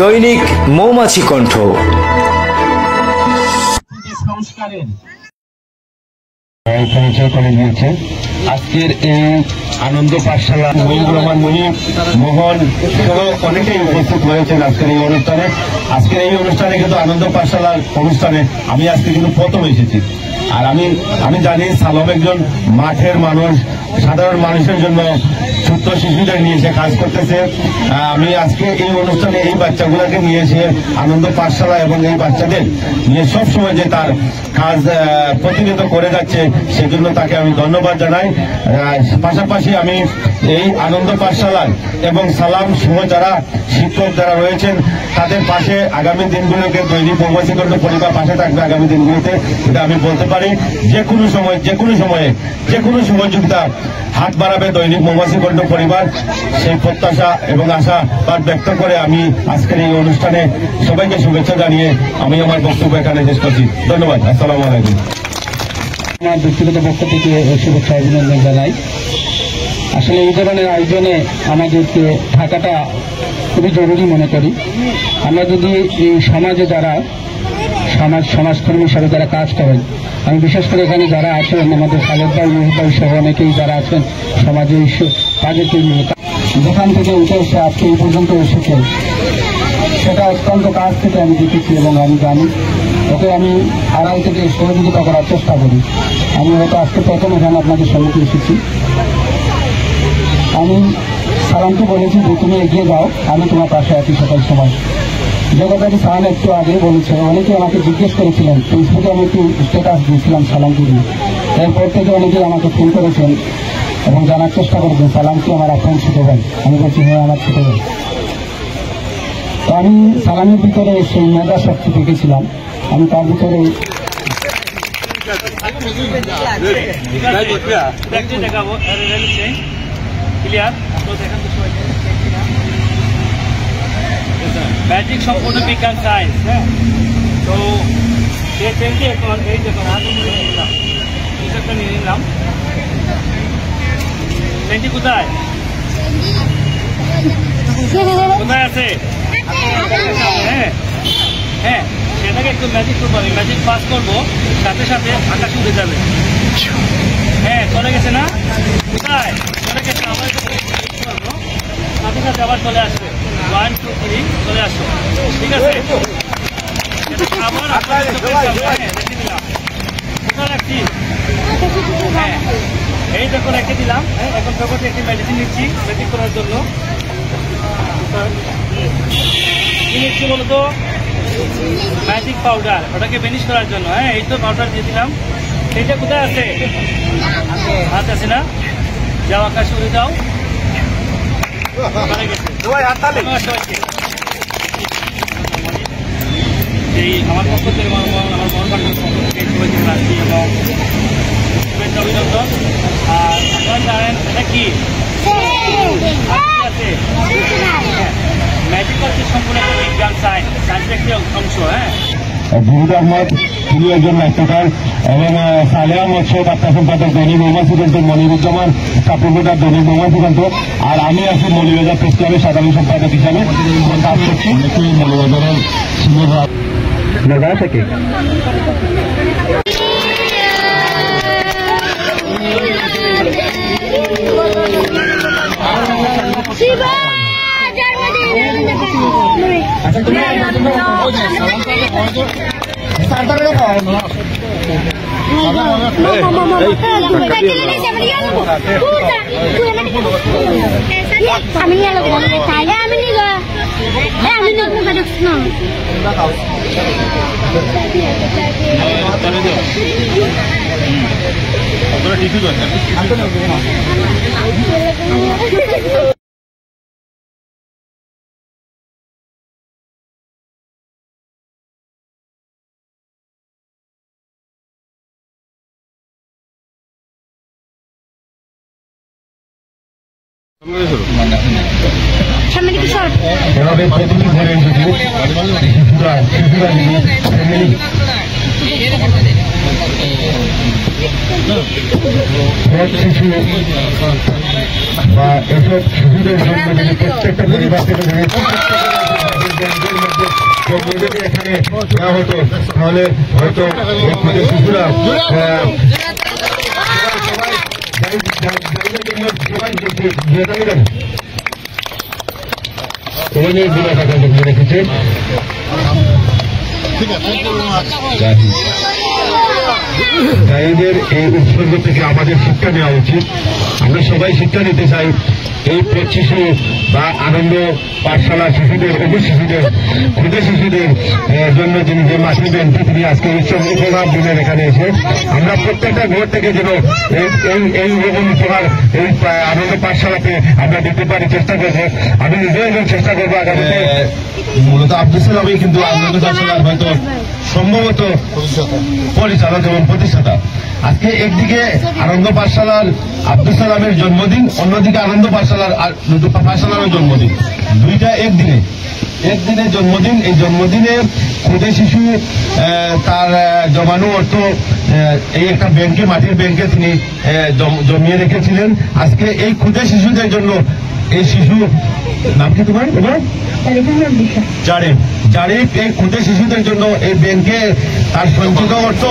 দৈনিক মৌমাছি কণ্ঠ। আজকের এই আনন্দ পাঠশালা মহিবুর রহমান মুহিব, মোহন সহ অনেকেই উপস্থিত হয়েছেন আজকের এই অনুষ্ঠানে। আজকের এই অনুষ্ঠানে কিন্তু আনন্দ পাঠশালার অনুষ্ঠানে আমি আজকে কিন্তু প্রথম এসেছি। আর আমি জানি সালম একজন মাঠের মানুষ, সাধারণ মানুষের জন্য ছোট্ট শিশুদের নিয়ে এসে কাজ করতেছে। আমি আজকে এই অনুষ্ঠানে এই বাচ্চাগুলোকে নিয়ে এসে আনন্দ পাঠশালা এবং এই বাচ্চাদের নিয়ে সবসময় যে তার কাজ প্রতিনিয়ত করে যাচ্ছে সেজন্য তাকে আমি ধন্যবাদ জানাই। পাশাপাশি আমি এই আনন্দ পাঠশালার এবং সালাম সহ যারা শিক্ষক যারা রয়েছেন তাদের পাশে আগামী দিনগুলোকে দৈনিক মৌমাছি কণ্ঠ পরিবার পাশে থাকবে। আগামী দিনগুলোতে এটা আমি বলতে পারি, যে কোনো সহযোগিতা হাত বাড়াবে দৈনিক মৌমাছি কণ্ঠ পরিবার, সেই প্রত্যাশা এবং আশা ব্যক্ত করে আমি আজকের এই অনুষ্ঠানে সবাইকে শুভেচ্ছা জানিয়ে আমি আমার বক্তব্য এখানে শেষ করছি। ধন্যবাদ। আসসালামু আলাইকুম। আমার ব্যক্তিগত পক্ষ থেকে শুভেচ্ছা অভিনন্দন জানাই। আসলে এই ধরনের আয়োজনে আমাদেরকে থাকাটা খুবই জরুরি মনে করি। আমরা যদি এই সমাজে যারা সমাজকর্মী হিসাবে যারা কাজ করেন, আমি বিশেষ করে এখানে যারা আছেন আমাদের খালেদ ভাই, মহিব ভাই সহ অনেকেই যারা আছেন সমাজে কাজের নিয়ে যেখান থেকে উঠে এসে আজকে এই পর্যন্ত এসেছে, সেটা অত্যন্ত কাজ থেকে আমি দেখেছি এবং আমি জানি। ওকে আমি আড়াল থেকে সহযোগিতা করার চেষ্টা করি। আমি হয়তো আজকে প্রথম এখানে আপনাদের সম্মুখে এসেছি। আমি সালামকে বলেছি যে তুমি এগিয়ে যাও, আমি তোমার পাশে আছি সকাল সময়। যে কথাটি সালাম একটু আগে বলেছে, অনেকে আমাকে জিজ্ঞেস করেছিলেন, ফেসবুকে আমি একটু স্ট্যাটাস দিয়েছিলাম সালামকে নিয়ে। এরপর থেকে অনেকেই আমাকে ফোন করেছেন এবং জানার চেষ্টা করেছেন সালামকে আমার আপন ছোট ভাই। আমি বলছি হ্যাঁ আমার ছোট ভাই। তো আমি সালামের ভিতরে সেই মেধা শক্তি দেখেছিলাম। আমি তার ভিতরে ম্যাজিক সম্পূর্ণ বিজ্ঞান সায়েন্স। হ্যাঁ, তো সে পেনটি এখন এই দেখুন হাতে নিয়ে নিলাম, হিসাবটা নিয়ে নিলাম। পেনটি কোথায় কোথায় আছে? হ্যাঁ হ্যাঁ, সেটাকে একটু ম্যাজিক করবো। আমি ম্যাজিক পাস করবো, সাথে সাথে আকাশে উড়ে যাবে। হ্যাঁ, চলে গেছে না? কোথায় চলে গেছে? আবার করবো, সাথে সাথে আবার চলে আসবে। 1 2 3 চলে আসো। ঠিক আছে, আবার রেখে দিলাম। কোথায় রাখছি? হ্যাঁ, এই দেখো রেখে দিলাম। হ্যাঁ, এখন যখন একটি মেডিসিন নিচ্ছি ম্যাজিক করার জন্য। কি নিচ্ছি বলতো? ম্যাজিক পাউডার, ওটাকে বেনিশ করার জন্য। হ্যাঁ, এই তো পাউডার দিয়ে দিলাম। এইটা কোথায় আছে? হাত আছে না? যাও আকাশে উড়ে যাও। এই আমার পক্ষ থেকে আমার মহানবাড়ির পক্ষ থেকে সবাইকে রাখছি এবং শুভেচ্ছা অভিনন্দন। আর আপনারা জানেন এটা কি আছে? ম্যাজিক হচ্ছে সম্পূর্ণ একটা বিজ্ঞান সায়েন্সের একটি অংশ। হ্যাঁ, জিহুদ আহমদ তিনি একজন নাট্যকার এবং সালেহা মৎস্য বার্তা সম্পাদক দৈনিক মৌমাছি কণ্ঠ, মনিরুজ্জামান সাপুরদার দৈনিক মৌমাছি কণ্ঠ। আর আমি আছি মৌলভীবাজার প্রেস ক্লাবের সাধারণ সম্পাদক হিসাবে কাজ করছি। মৌলভীবাজারের মেঘা থেকে এভাবে প্রতিটি ঘরে শিশুরা নিয়ে ফ্যামিলি শিশু বা এসব শিশুদের জন্য প্রত্যেকটা পরিবার থেকে ব্যাংকের মধ্যে যদি এখানে দেওয়া হতো তাহলে হয়তো এই ক্ষুদে শিশুরা রেখেছে। গাইদের এই উৎসর্গ থেকে আমাদের শিক্ষা নেওয়া উচিত। আমরা সবাই শিক্ষা নিতে চাই এই পথ শিশু বা আনন্দ পাঠশালা শিশুদের, অবুজ শিশুদের, ক্ষুদে শিশুদের জন্য যিনি যে মাসি ব্যাংকটি তিনি আজকে উৎসব উপহার দিলেন এখানে এসে আমরা প্রত্যেকটা ঘর থেকে যেন এই উপহার এই আনন্দ পাঠশালাতে আমরা দিতে পারি চেষ্টা করবো। আমি নিজেও এবং চেষ্টা করবো আগামীতে। মূলত আব্দুল সালামই কিন্তু আনন্দ পাঠশালার হয়তো সম্ভবত পরিচালক এবং প্রতিষ্ঠাতা। আজকে একদিকে আনন্দ পাঠশালার আব্দুল সালামের জন্মদিন, অন্যদিকে আনন্দ পাঠশালারও জন্মদিন, দুইটা একদিনের জন্মদিন। এই জন্মদিনে ক্ষুদে শিশু তার জমানো অর্থ এই একটা ব্যাংকে, মাটির ব্যাংকে তিনি জমিয়ে রেখেছিলেন। আজকে এই ক্ষুদে শিশুদের জন্য এই শিশু নাম কি তোমার? জারিফ এই ক্ষুদে শিশুদের জন্য এই ব্যাংকে তার সঞ্চিত অর্থ